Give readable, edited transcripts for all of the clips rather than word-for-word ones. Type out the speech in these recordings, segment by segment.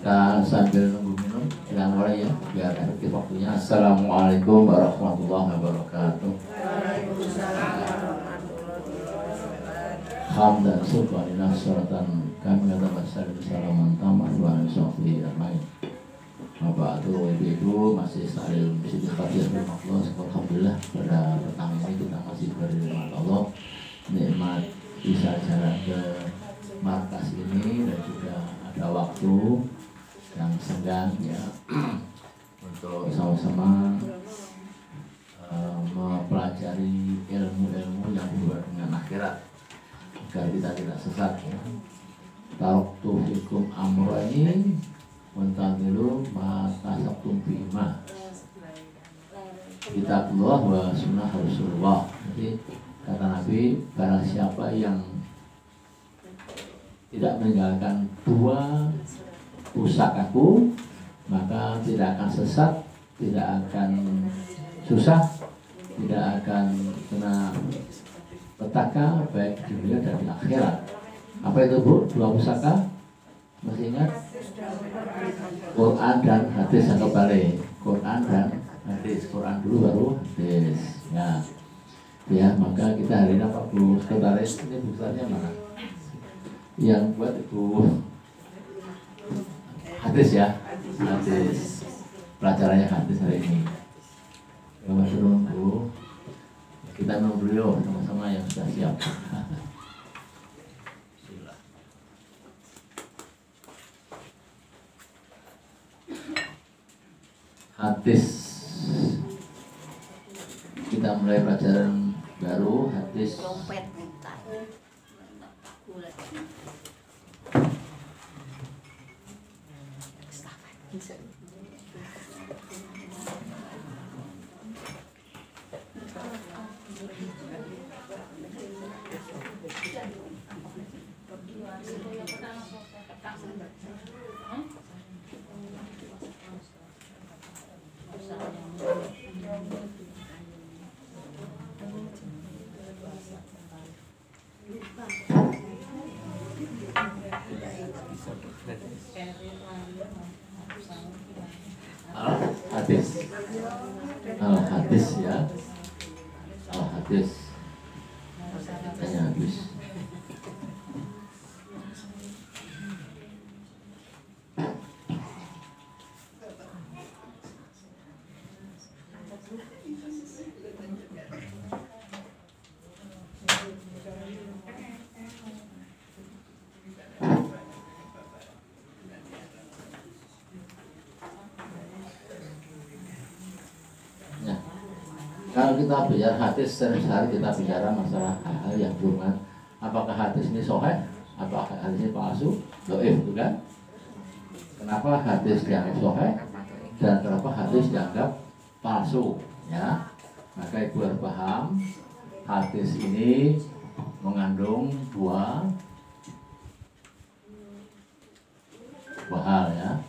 Kita sambil nunggu minum, jangan mulai ya, biar efektif waktunya. Assalamualaikum warahmatullahi wabarakatuh. Hamdan subhanallah suratan kami kata basar salaman taman wa sofi amain. Bapak atau ibu masih saling Siti Khadijah Allah. Alhamdulillah pada petang ini kita masih bernikmat Allah, nikmat bisa jalan ke markas ini dan juga ada waktu yang senggang ya untuk sama-sama mempelajari ilmu-ilmu yang berhubungan dengan akhirat agar kita tidak sesat ya. Taraktu fikum amrani wantadilu ma tasabtum bima kitabullah wa sunnah Rasulullah. Jadi kata Nabi, barang siapa yang tidak meninggalkan dua pusakaku maka tidak akan sesat, tidak akan susah, tidak akan kena petaka baik di dunia dan di akhirat. Apa itu Bu? Dua pusaka? Masih ingat? Quran dan hadis yang kembali. Quran dan hadis. Quran dulu baru hadis. Ya, maka kita hari ini Pak Bu Sekretaris, ini bukunya mana? Yang buat Ibu hadis ya, hadis. Pelajarannya hadis hari ini. Bapak suruh nunggu. Kita nunggu dulu sama-sama yang sudah siap. Hadis. Kita mulai pelajaran baru hadis. Al-hadis ya, al-hadis hanya habis. Kalau kita bicara hadis, sehari-hari kita bicara masalah hal-hal yang berhubungan apakah hadis ini sahih, apakah hadis ini palsu, dhaif, itu kan? Kenapa hadis dianggap sahih dan kenapa hadis dianggap palsu? Ya, maka Ibu harus paham hadis ini mengandung dua hal ya.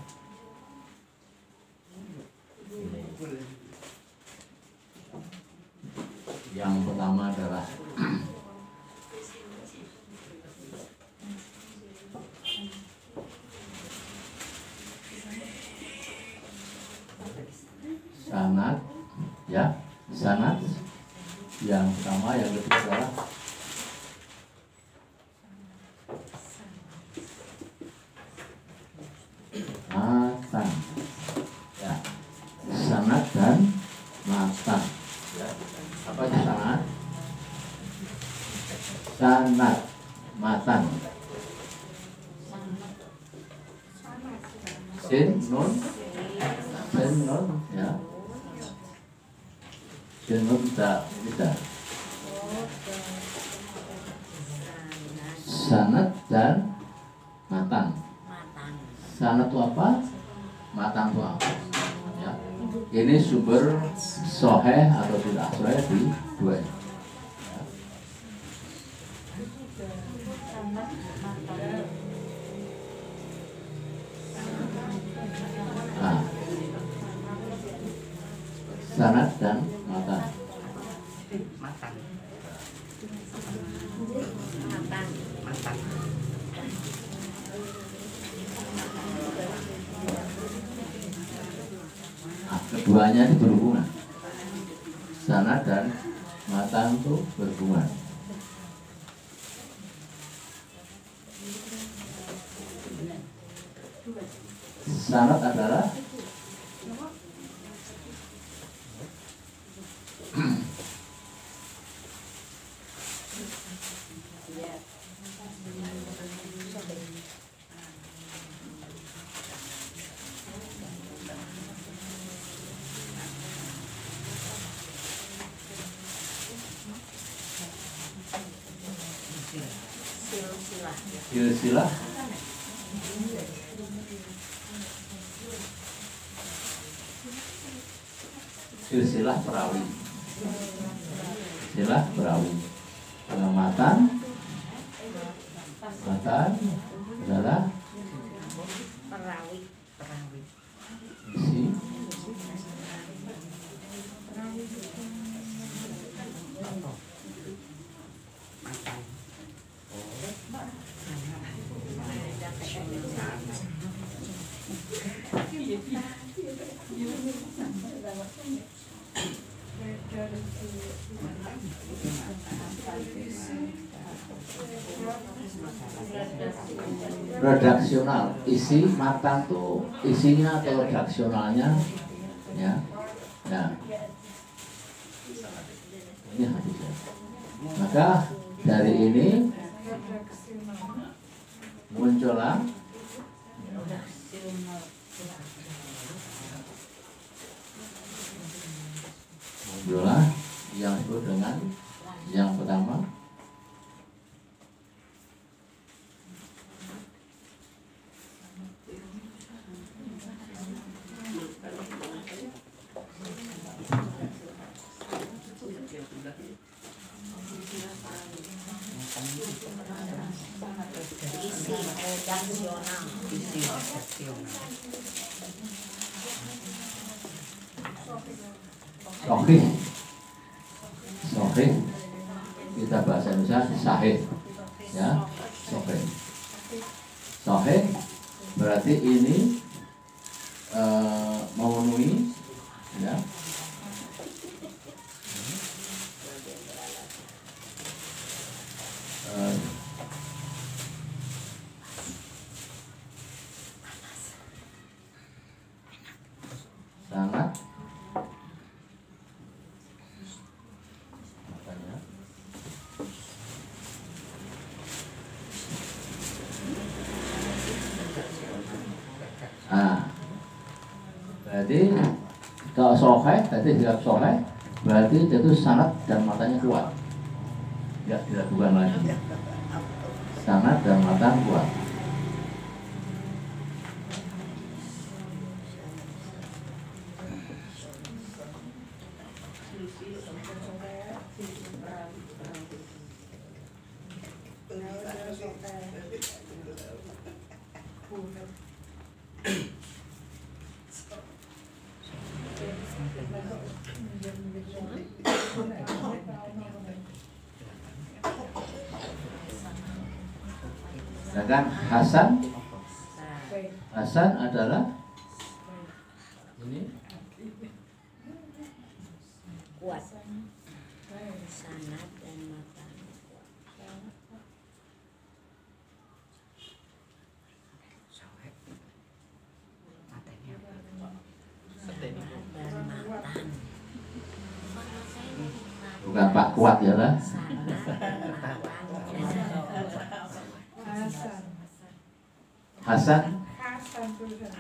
Yang pertama adalah sanad ya, sanad. Yang pertama, yang kedua adalah matan ya, sanad dan matan ya. Apa itu sanad? Sanad, matan. Sin nun ya. Sin nun tak bisa. Sanad dan matan. Sanad itu apa? Matan itu apa? Ya. Ini sumber sahih atau tidak sahih di dua ini. Ya. Nah, sanad dan matan. Keduanya ini berhubungan. Sanad dan matan itu berhubungan. Sanad adalah silsilah silsilah perawi. Silsilah perawi. Kalau matan adalah isi redaksional. Isi matan tuh isinya atau redaksionalnya, ya. Nah, ini hadisnya. Maka dari ini muncullah yang disebut dengan yang pertama Sohih, kita bahasa Indonesia sahih, ya, sohih berarti ini memenuhi, ya, sanad berarti kalau soheh tadi jawab soheh berarti itu sanad dan matanya kuat, ya dilakukan lagi sanad dan matan kuat. Sedangkan Hasan adalah ini kuat, sanad dan matan kuat. bukan Pak Kuat ya lah.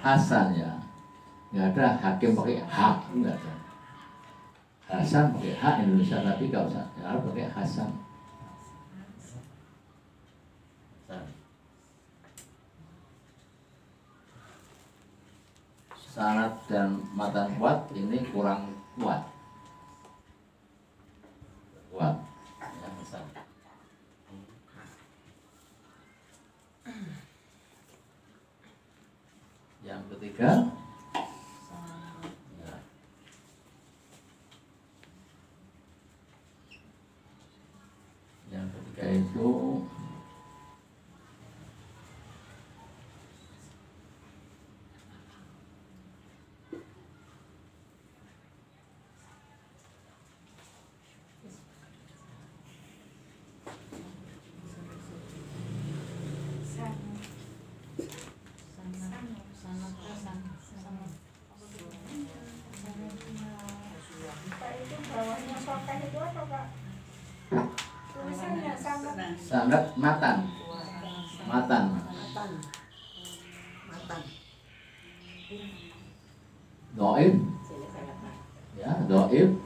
Hasan ya, nggak ada hakim pakai hak, nggak ada. Hasan pakai hak Indonesia, tapi kalau Arab pakai Hasan. Sanad dan matan kuat ini kurang kuat. Ya, Hasan. Yang ketiga, ya. Yang ketiga itu sangat matan. Matan. Doib. Ya, doib.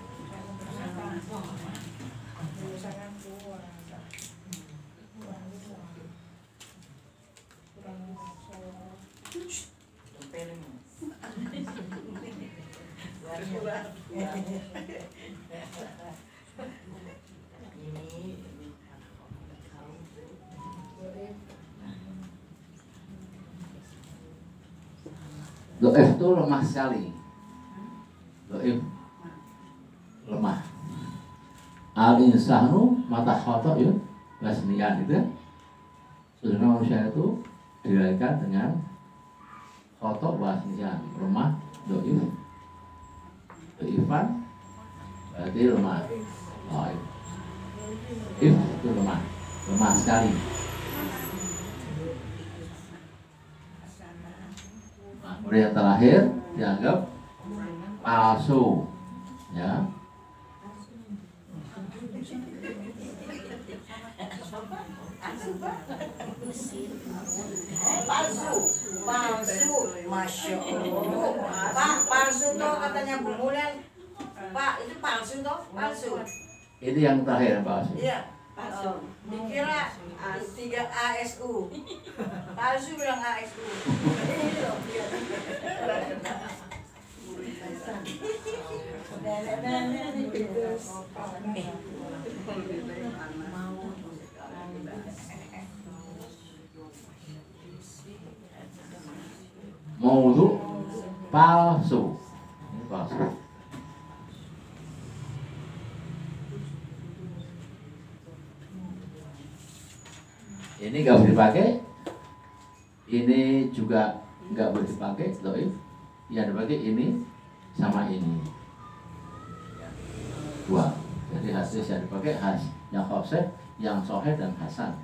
Doif itu lemah sekali. Doif lemah. Al insanu mata khotok ya, wasnian itu. Sebenarnya manusia itu dilahirkan dengan khotok wasnian, lemah, doif. Doifan berarti lemah. Doif. If itu lemah, lemah sekali. Kemudian yang terakhir dianggap palsu, ya. Palsu, masya Allah. Pak, palsu toh katanya Bu Mulan. Pak, itu palsu toh, palsu. Ini yang terakhir palsu. Iya, palsu. Dikira 3 ASU. Palsu bilang ASU. Maudhu palsu. Ini palsu. Ini nggak boleh dipakai. Ini juga nggak boleh dipakai. Doif. Yang dipakai ini sama ini. Dua. Jadi hadis yang dipakai yang khoseh, yang soheh dan hasan.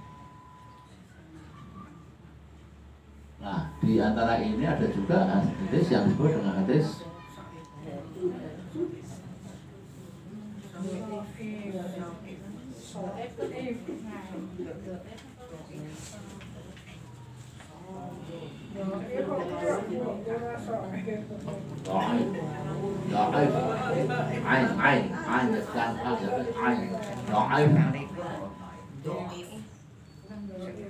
Nah, di antara ini ada juga hadis yang disebut dengan hadis Do'if. Ain kan ain. Do'if.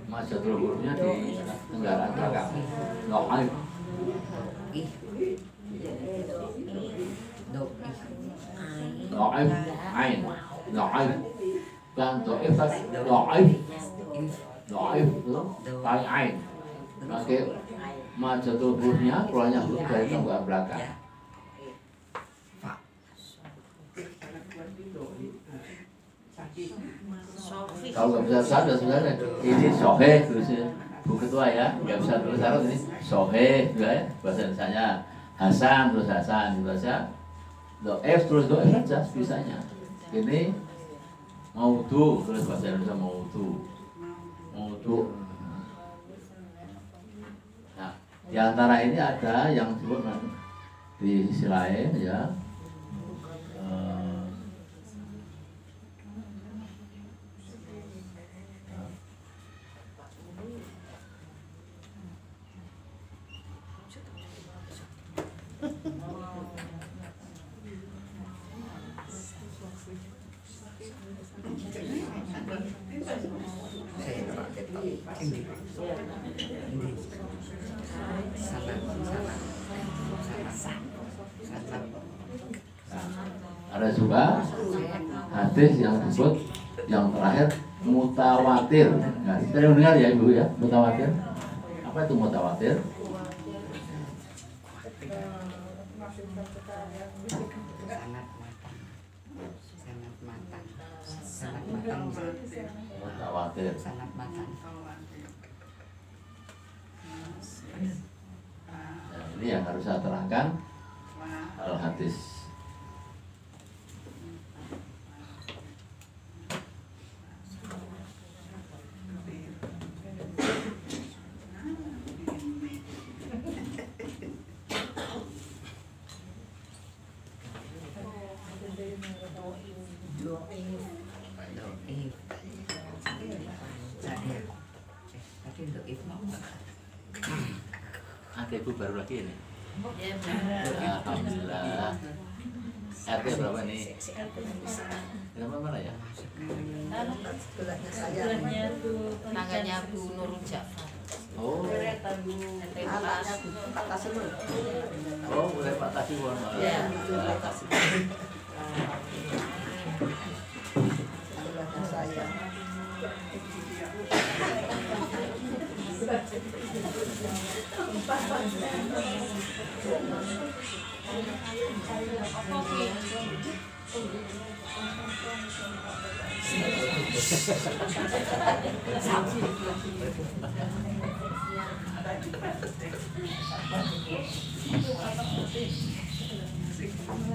Maksudul hurufnya di tenggaran belakang. Do'if. Do'if. Ain. Do'if. Kan do'if tadi. Do'if. Do'if itu pakai ain. Pakai maksudul hurufnya keluarnya huruf dari tenggaran belakang. Kalau nggak bisa sadar sebenarnya ini soheh tulisnya Bu Ketua ya, nggak bisa tulis Arab ini soheh juga ya bahasa Indonesia. Hasan terus Hasan gitu saja. Do'if terus do'if saja bisanya. Ini maudhu tulis bahasa Indonesia maudhu. Nah, di antara ini ada yang disebut di sisi lain ya. Ada juga hadis yang disebut yang terakhir mutawatir. Nah, sering dengar ya Ibu ya, mutawatir. Apa itu mutawatir? Mutawatir. Nah, ini yang harus saya terangkan al hadis. ibu baru lagi ini. Ya, benar. Alhamdulillah. RT berapa nih? Nama mana ya? Tangganya Bu Nurul Jafar. Oh, oh, mulai Pak Kasibuan malah. Ya. Pak Kasibuan.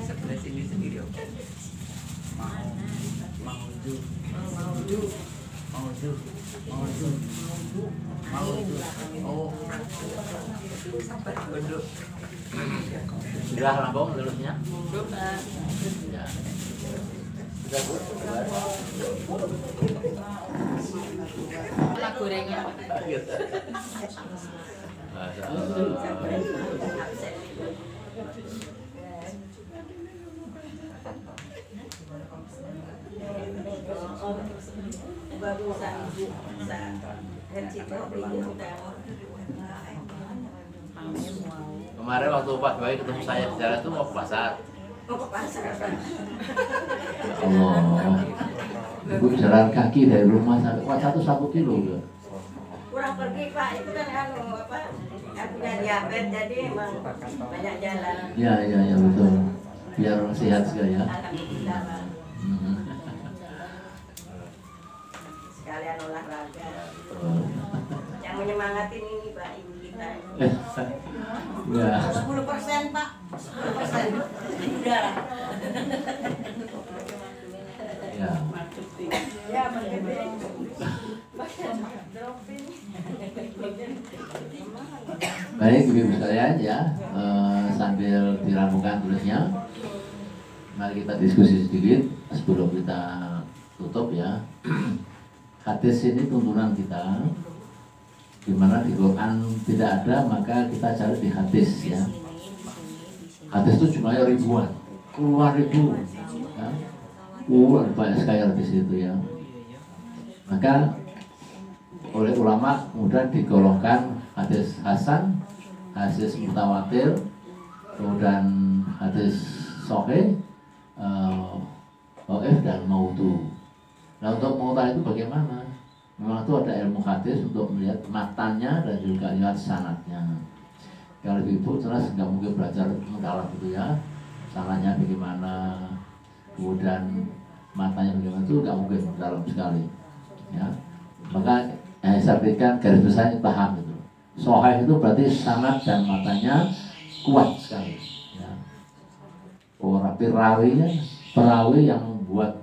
Sebelah sini sendiri oke. Oh, sampai duduk. Sudah rampung lulusnya? Belum, Ya. Sudah Bu? Lah gorengnya. Masya Allah. Kemarin waktu Pak Bayi ketemu saya di jalan itu mau ke pasar. Allah, ibu jalan kaki dari rumah sampai kuat 1 kilo ya. Kurang pergi Pak, itu kan apa? Yang punya diabetes jadi emang banyak jalan. Ya betul. Biar sehat juga ya. Alhamdulillah Pak. Sekalian olahraga. Yang menyemangatin ini Pak, ibu kita. Ya. 10% Pak. 10%. Udah. Ya. Ya, marketing. Baik ibu sekalian ya, sambil diramukan tulisnya, mari kita diskusi sedikit sebelum kita tutup ya. Hadis ini tuntunan kita, di mana di Quran tidak ada maka kita cari di hadis ya. Hadis itu jumlahnya ribuan, puluhan ribu, ya. Banyak sekali hadis itu ya. Maka oleh ulama kemudian digolongkan hadis hasan, hadis mutawatir, kemudian hadis sahih, dhaif dan maudhu. Nah untuk maudhu itu bagaimana? Memang itu ada ilmu hadis untuk melihat matanya dan juga lihat sanadnya. Kalau ibu jelas nggak mungkin belajar mendalam itu ya, sanadnya bagaimana, kemudian matanya bagaimana itu nggak mungkin dalam sekali. Ya, maka saya berikan garis besarnya paham itu. Sahih itu berarti sanad dan matanya kuat sekali. Ya. Perawi yang membuat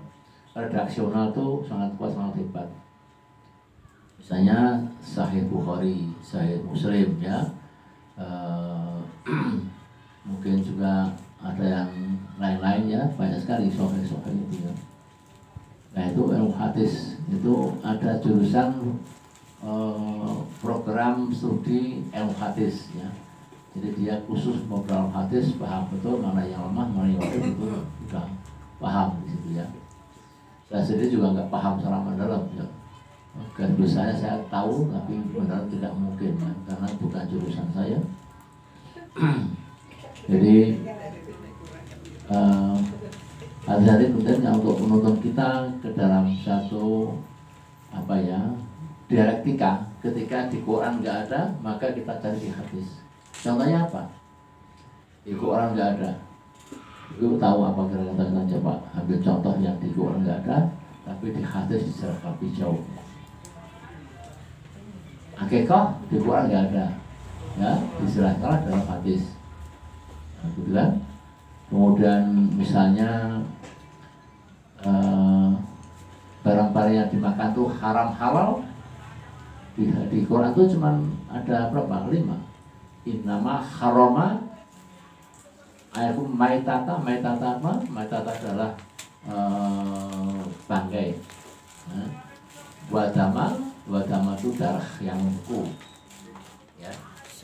redaksional itu sangat kuat, sangat hebat. Misalnya Sahih Bukhari, Sahih Muslim ya. Mungkin juga ada yang lain-lain ya, banyak sekali Sahih itu ya. Nah itu ilmu hadis itu ada jurusan program studi ilmu hadis ya. Jadi dia khusus program hadis, paham betul mana yang lemah, mana yang kuat itu sudah paham di situ ya. Saya sendiri juga nggak paham secara mendalam ya. Garis besarnya saya tahu tapi benar tidak mungkin ya, karena bukan jurusan saya. Jadi hadis kemudian yang untuk menuntun kita ke dalam satu dialektika. Ketika di Quran nggak ada, maka kita cari di hadis. Contohnya apa? Di Quran nggak ada. Ibu tahu apa kira-kira coba ambil contoh yang di Quran nggak ada, tapi di hadis diserap lebih jauh. Akikah di Quran nggak ada, ya diserahkan dalam hadis. Nah, gitu kan? Kemudian misalnya barang-barang yang dimakan tuh haram halal di Quran tuh cuman ada berapa? 5. Innama haroma ayat maitata apa? Maitata adalah bangkai. Wadama itu darah yang beku ya.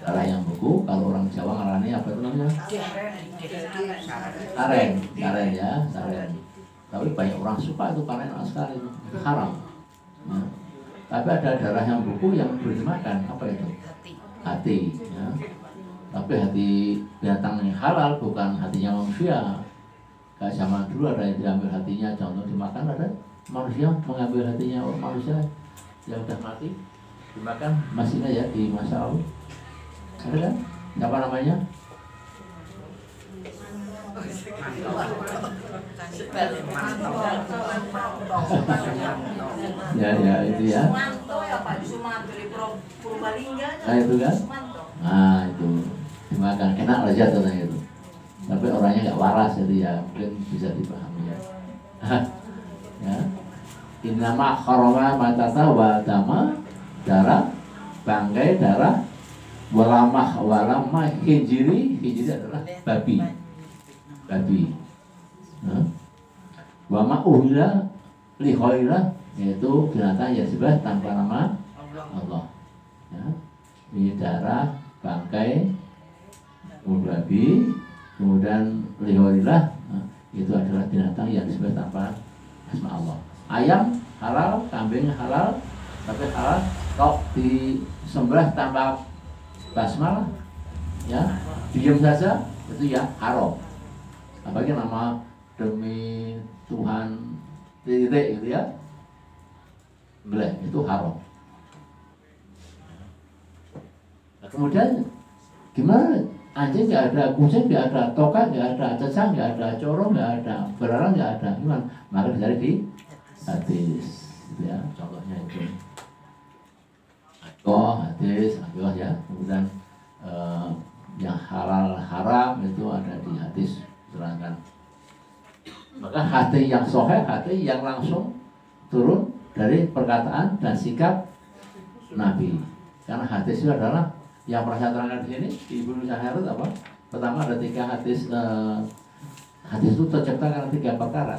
darah yang beku. Kalau orang Jawa ngarani apa itu namanya? Saren, saren ya, saren. Tapi banyak orang suka itu karena enak sekali, itu haram. Ya. Tapi ada darah yang beku yang boleh dimakan, apa itu? Hati. Ya. Tapi hati binatang yang halal, bukan hatinya manusia. Kayak zaman dulu ada yang diambil hatinya, contoh dimakan, ada manusia mengambil hatinya orang manusia yang sudah mati dimakan, masih ada ya di masa lalu. Ada kan? Siapa namanya? Ya itu ya. Sumanto ya Pak, di Sumanto di Purbalingga. Nah itu kan? Sumanto. Nah itu dimakan, enak lezat katanya itu. Tapi orangnya nggak waras, jadi ya mungkin bisa dipahami ya. Ya. Innama kharama matata wa dama, darah, bangkai, darah, walamah hijri adalah babi. Wama uhila lihoira, yaitu binatang yang disembelih tanpa nama Allah. Ya. Ini darah, bangkai, babi, kemudian lihoira, itu adalah binatang yang disembelih tanpa nama Allah. Ayam halal, kambing halal, tapi halal kok disembelih tanpa basmalah, ya diam saja itu ya haram. Apalagi nama demi Tuhan titik gitu ya, boleh itu haram. Nah, kemudian gimana? Anjing nggak ada, kucing nggak ada, tokat nggak ada, cecang nggak ada, corong nggak ada, belerang nggak ada, gimana? Maka dicari di hadis, ya contohnya itu. Hadis, ya. Kemudian yang halal haram itu ada di hadis terangkan. Maka hati yang sahih, hati yang langsung turun dari perkataan dan sikap Nabi. Karena hadis itu adalah yang pernah saya terangkan di sini di Ibnu Syahrut apa? Pertama ada 3 hadis. Hadis itu tercipta karena 3 perkara.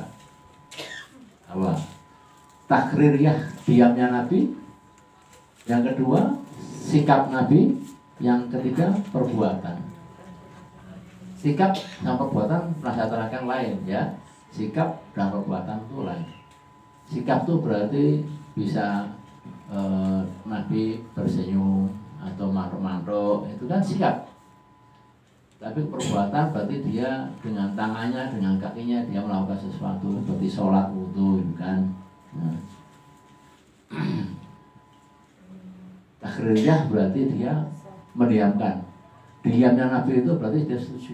Apa? Takririyah, diamnya Nabi. Yang kedua, sikap Nabi. Yang ketiga, perbuatan. Sikap dan perbuatan pernah saya terangkan lain ya. Sikap dan perbuatan itu lain. Sikap itu berarti bisa Nabi bersenyum atau mantuk-mantuk, itu kan sikap. Tapi perbuatan berarti dia dengan tangannya, dengan kakinya dia melakukan sesuatu seperti sholat, wudhu, kan. Nah. Takririyah berarti dia mendiamkan. Diamnya Nabi itu berarti dia setuju.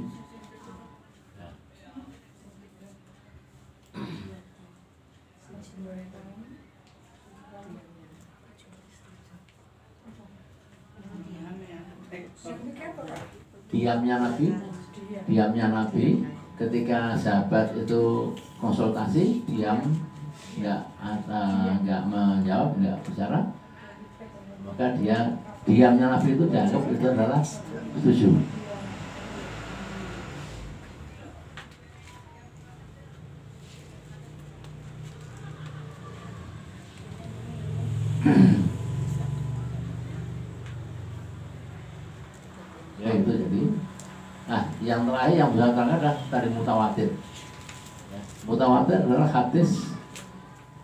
Diamnya Nabi ketika sahabat itu konsultasi, diam, nggak menjawab, nggak bicara, maka diamnya Nabi itu dianggap itu adalah setuju. Ya itu jadi. Nah, yang terakhir yang bisa terangkan adalah tadi mutawatir. Mutawatir adalah hadis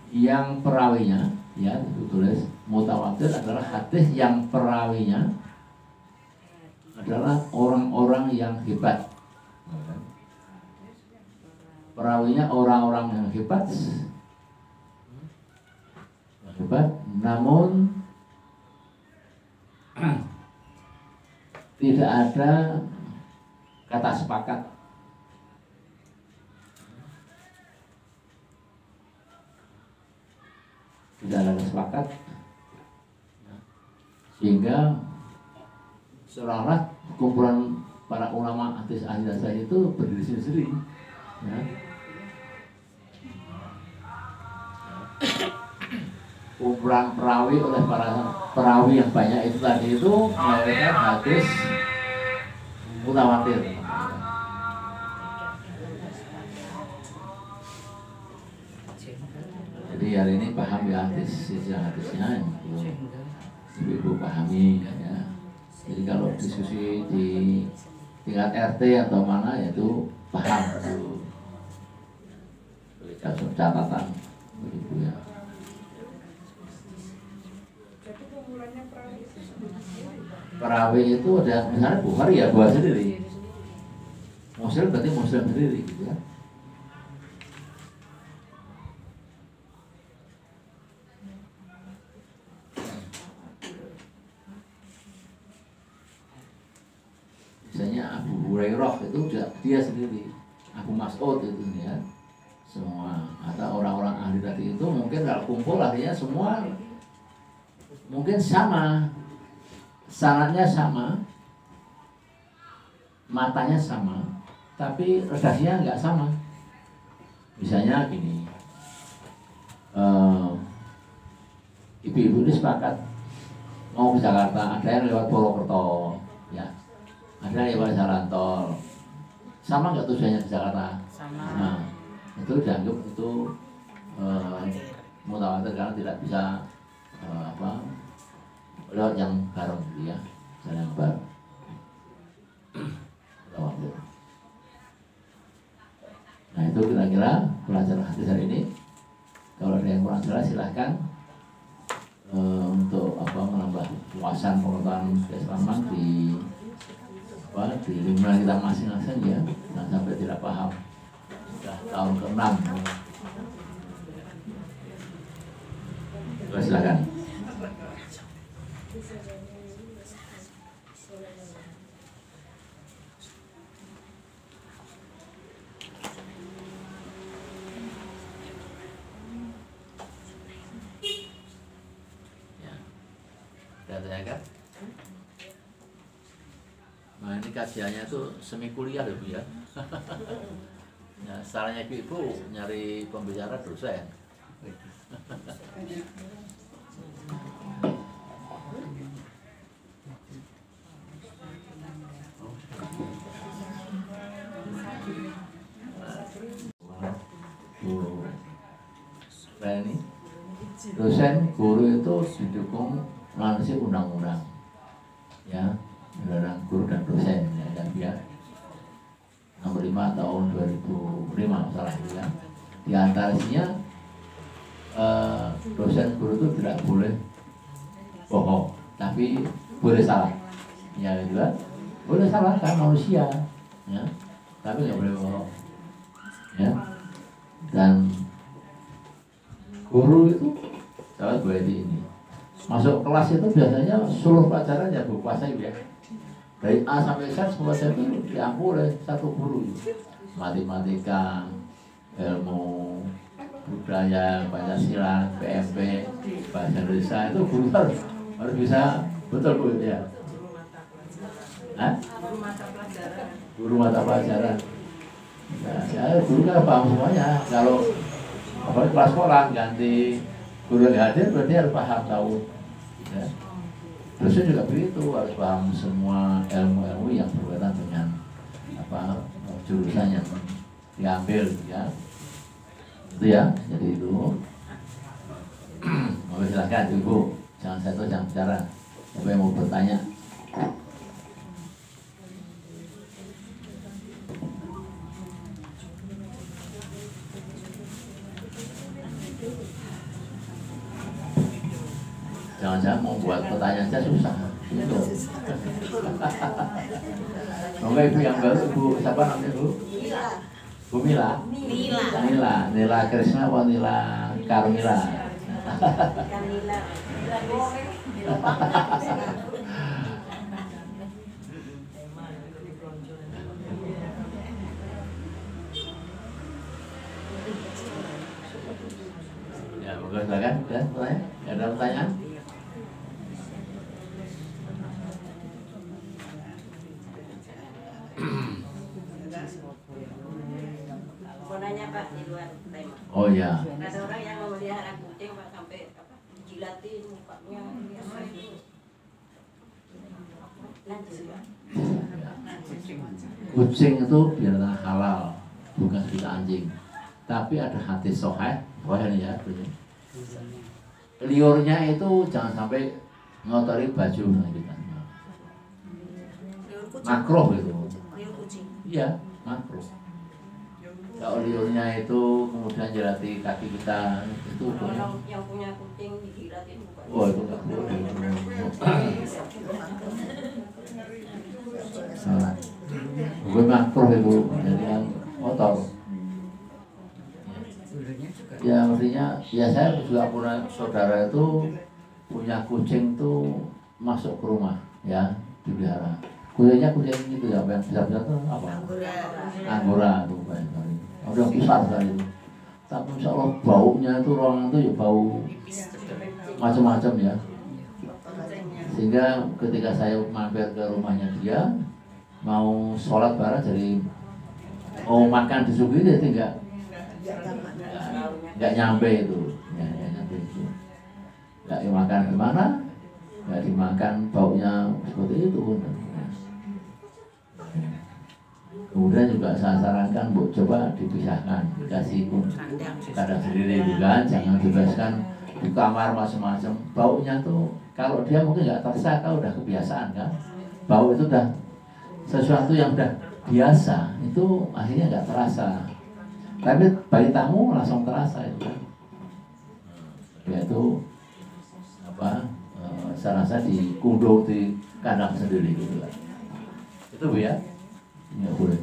yang perawinya, ya ditulis mutawatir adalah hadis yang perawinya adalah orang-orang yang hebat. Perawinya orang-orang yang hebat, namun tidak ada kata sepakat. Tidak ada sepakat, sehingga seolah-olah kumpulan para ulama hadis ahli hadis itu berdiri sendiri. Ya. Kumpulan perawi oleh para perawi yang banyak itu tadi itu melahirkan hadis mutawatir. Jadi hari ini paham ya hadisnya yang ibu pahami ya. Jadi kalau diskusi di tingkat RT atau mana itu paham itu catatan begitu ya. Perawi itu ada misalnya Bukhari ya buat sendiri. Muslim berarti Muslim sendiri gitu ya. Misalnya Abu Hurairah itu dia sendiri, Abu Mas'ud itu ya, semua atau orang-orang ahli tadi itu mungkin kalau kumpul artinya semua mungkin sama, sanadnya sama, matanya sama, tapi redaksinya nggak sama. Misalnya gini, ibu-ibu ini sepakat mau ke Jakarta, ada yang lewat Purwokerto, ya. Ada lewat jalan tol, sama nggak tujuannya ke Jakarta? Sama. Nah, itu dianggap itu mutawatir karena tidak bisa lewat yang bareng gitu ya, jalan yang bareng. Mutawatir. Nah itu kira-kira pelajaran hadis hari ini. Kalau ada yang kurang jelas silahkan untuk menambah wawasan pengetahuan keislaman di lingkungan kita masing-masing ya, jangan sampai tidak paham. Sudah tahun ke-6. Silakan. Ya. Sudah tanyakan? Nah ini kajiannya tuh semi kuliah loh Bu ya. Ya salahnya ibu nyari pembicara dosen. Nah ini dosen guru itu didukung melalui undang-undang ya, undang guru dan dosen ya, dan dia nomor 5 tahun 2005 salah ya. Di antaranya dosen guru itu tidak boleh bohong, tapi boleh salah ya gitu kan, boleh salah kan manusia ya, tapi nggak boleh bohong ya. Dan guru itu sahabat Bu Edi ini masuk kelas itu biasanya seluruh pelajaran ya Bu kuasai ya, dari A sampai Z semua itu diampu oleh satu guru. Matematika, ilmu budaya, Pancasila, PMP, bahasa Indonesia itu guru harus bisa betul Bu ya. Hah? Guru mata pelajaran. Nah, saya guru kan paham semuanya. Kalau apalagi kelas sekolah ganti guru yang hadir berarti harus paham tahu. Ya. Dosen juga begitu, harus paham semua ilmu-ilmu yang berkaitan dengan jurusan yang diambil ya. Itu ya, jadi itu. Mau silakan Ibu, jangan satu jangan bicara. Siapa yang mau bertanya? Jangan-jangan mau buat pertanyaan saja susah. Itu. Semoga Ibu yang baru, Ibu siapa namanya Bu? Bu Mila. Nila Krisna atau Nila Karmila? Ya, boleh silakan. Ya, pertanyaan? Ada pertanyaan? Mau nanya Pak di luar tema. Oh ya. Ada orang yang memelihara kucing Pak sampai jilatin mukanya. Nanti Pak. Kucing itu binatang halal, bukan seperti anjing. Tapi ada hadis sahih, ini ya. Liurnya itu jangan sampai ngotori baju kita. makruh gitu. Liur kucing. Iya, makruh. Kalau liurnya itu kemudian jelati kaki kita itu Kalau yang punya kucing digiratin bukan. oh itu nggak boleh. Salah. Gue makruh itu jadi yang kotor. Ya mestinya ya saya juga punya saudara itu punya kucing tuh masuk ke rumah ya dipelihara. Kucingnya kucing gitu ya yang besar-besar tuh apa? Anggora tuh banyak sekali. Udah besar sekali itu. Tapi insya Allah baunya itu ruangan itu ya bau macam-macam ya. Sehingga ketika saya mampir ke rumahnya dia mau sholat bareng jadi mau makan disuguhi dia tinggal nggak nyampe itu ya, nyampe itu nggak dimakan kemana nggak dimakan baunya seperti itu. Kemudian juga saya sarankan bu coba dipisahkan dikasih kandang sendiri juga jangan dibebaskan di kamar macam-macam baunya tuh kalau dia mungkin nggak terasa kalau udah kebiasaan kan bau itu udah sesuatu yang udah biasa itu akhirnya nggak terasa tapi bagi tamu langsung terasa itu kan yaitu apa saya rasa dikunduh di kandang sendiri gitu kan itu bu ya nggak boleh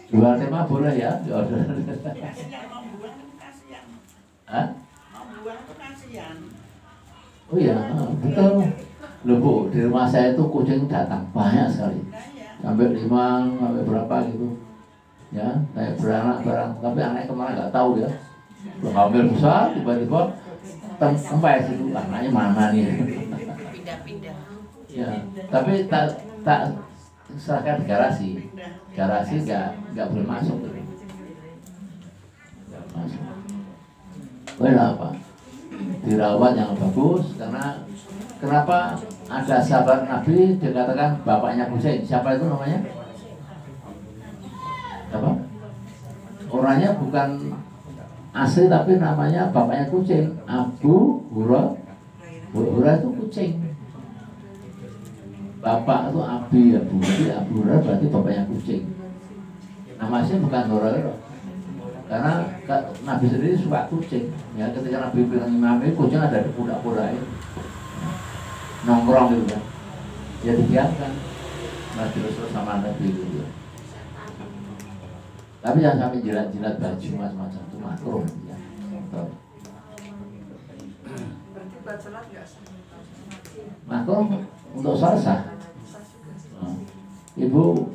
jual tema boleh ya Hah? Oh iya, betul. Loh bu, di rumah saya itu kucing datang banyak sekali, sampai 5, sampai berapa gitu. Ya, kayak beranak barang, tapi anaknya kemana nggak tahu ya. Belum hamil besar, tiba-tiba kempes itu anaknya mana nih? Pindah-pindah. Ya, tapi tak serahkan di garasi nggak boleh masuk gitu. Nggak masuk. Apa? Dirawat yang bagus karena kenapa ada sahabat Nabi dikatakan bapaknya kucing siapa itu namanya apa orangnya bukan asli tapi namanya bapaknya kucing Abu Hurairah itu kucing bapak itu Abu Hurairah berarti bapaknya kucing nama asli bukan Hurairah karena Nabi sendiri suka kucing ya ketika Nabi bilang imamnya kucing ada di pundak-pundak nongkrong gitu kan ya dibiarkan Nabi Rasul sama Nabi gitu tapi jangan sampai jilat-jilat baju macam-macam itu makruh ya makruh untuk sholat sah ibu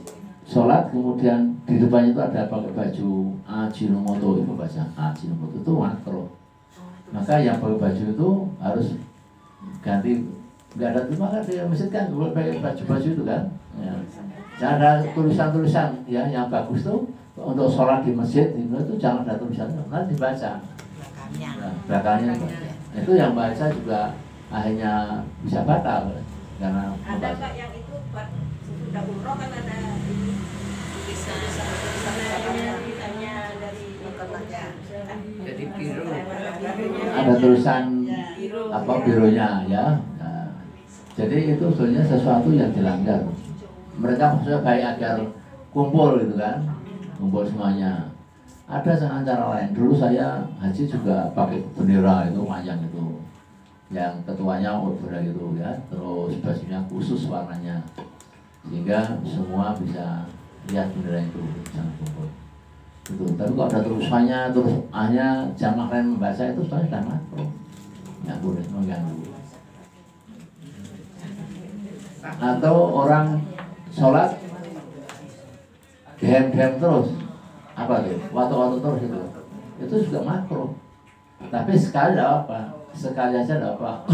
sholat kemudian di depannya itu ada pakai baju Ajinomoto itu baca Ajinomoto itu makruh maka yang pakai baju itu harus ganti nggak ada cuma kan di masjid kan boleh pakai baju itu kan ya. Jangan ada tulisan-tulisan ya yang bagus tuh untuk sholat di masjid itu jangan ada tulisan nanti dibaca belakangnya itu yang baca juga akhirnya bisa batal karena ada Pak yang itu buat sudah umroh kan ada tulisannya dari Jadi biru. ada tulisan apa birunya ya nah, jadi itu sebenarnya sesuatu yang dilanggar mereka maksudnya baik agar kumpul gitu kan kumpul semuanya ada dengan cara lain dulu saya haji juga pakai bendera itu panjang itu yang ketuanya bendera gitu ya terus bajunya khusus warnanya sehingga semua bisa lihat bendera itu jangan kumpul itu tapi kalau ada tulisannya terus hanya jamaah lain membaca itu sebenarnya sudah makruh nggak boleh mengganggu atau orang sholat dem terus apa tuh waktu terus itu juga makruh tapi sekali tidak apa sekali aja tidak apa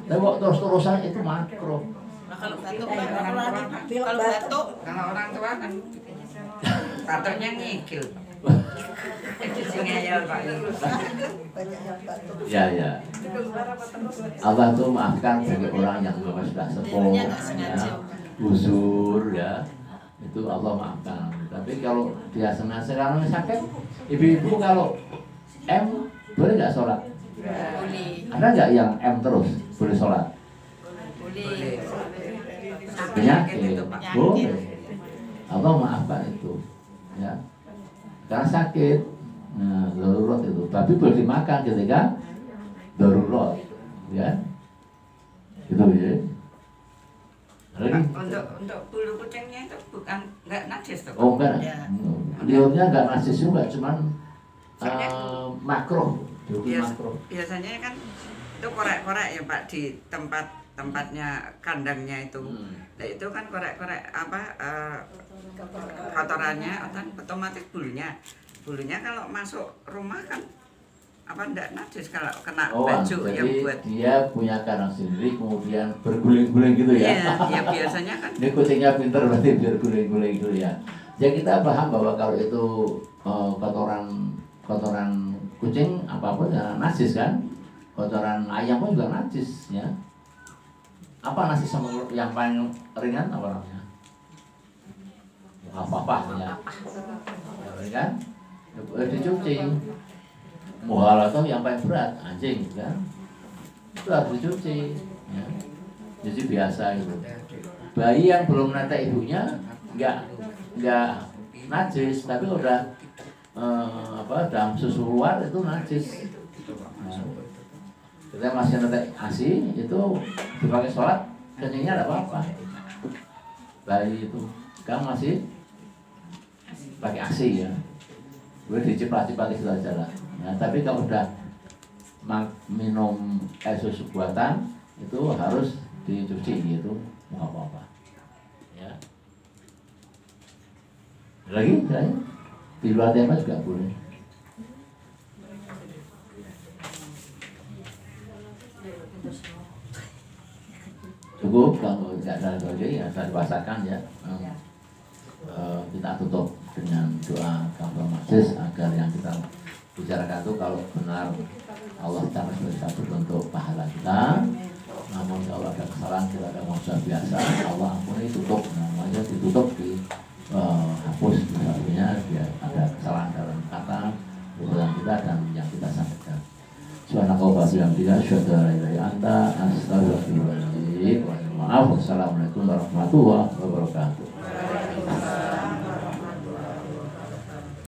tapi kok terus-terusan itu makruh Nah, kalau batuk Pak, kalau batuk Kalau orang tua kan batuknya ngikil. Itu sing ngeyel Pak. ya Allah tuh maafkan bagi orang yang memang sudah sepuh Dia nggak sengaja. ya, busur ya itu Allah maafkan tapi kalau dia sengaja sekarang sakit ibu-ibu kalau boleh nggak sholat Boleh. Ada nggak yang M terus boleh sholat? Boleh. Penyakit, itu, Pak. boleh. Allah maafkan itu, ya. Karena sakit, nah, darurat itu. Tapi boleh dimakan ketika darurat, ya. Gitu ya. Lagi? Untuk bulu kucingnya itu bukan nggak najis tuh. Oh enggak, Ya. liurnya enggak najis juga, cuman makro, Bias- makro. biasanya kan itu korek-korek ya Pak di tempatnya kandangnya itu. Nah itu kan korek-korek apa kotorannya otomatis bulunya kalau masuk rumah kan apa enggak najis kalau kena Oh, baju yang jadi buat. dia punya kandang sendiri kemudian berguling-guling gitu ya. Iya, ya biasanya kan. Ini kucingnya pinter berarti biar guling-guling gitu ya. Jadi kita paham bahwa kalau itu kotoran kucing apapun ya najis kan. Kotoran ayam pun juga najis ya. Apa najis yang paling ringan apa namanya? Apa ya? Ya kan? Dicuci. Muhal atau yang paling berat anjing kan? Itu harus dicuci. Ya. Jadi biasa itu. Bayi yang belum netek ibunya nggak najis, tapi udah dalam susu luar itu najis. Nah, kita masih netek ASI itu dipakai sholat kencingnya ada apa-apa. Bayi itu kan masih pakai ASI ya, boleh diciprat-ciprat itu aja lah. Nah, tapi kalau udah minum air susu buatan itu harus dicuci gitu, nggak apa-apa. Ya. Lagi, di luar tema juga boleh. Cukup kalau nggak ada lagi ya saya dibahasakan ya. Kita tutup dengan doa kafaratul majlis agar yang kita bicarakan itu kalau benar Allah Ta'ala bisa berbentuk pahala kita. Namun kalau ada kesalahan kita ada manusia biasa, Allah ampuni, tutup, namanya ditutup hapus misalnya biar ada kesalahan dalam kata ucapan kita dan yang kita sampaikan. Subhanallah wa bihamdihi asyhadu an la ilaha illa anta astaghfiruka wa atubu ilaik. Maaf, wassalamualaikum warahmatullahi wabarakatuh.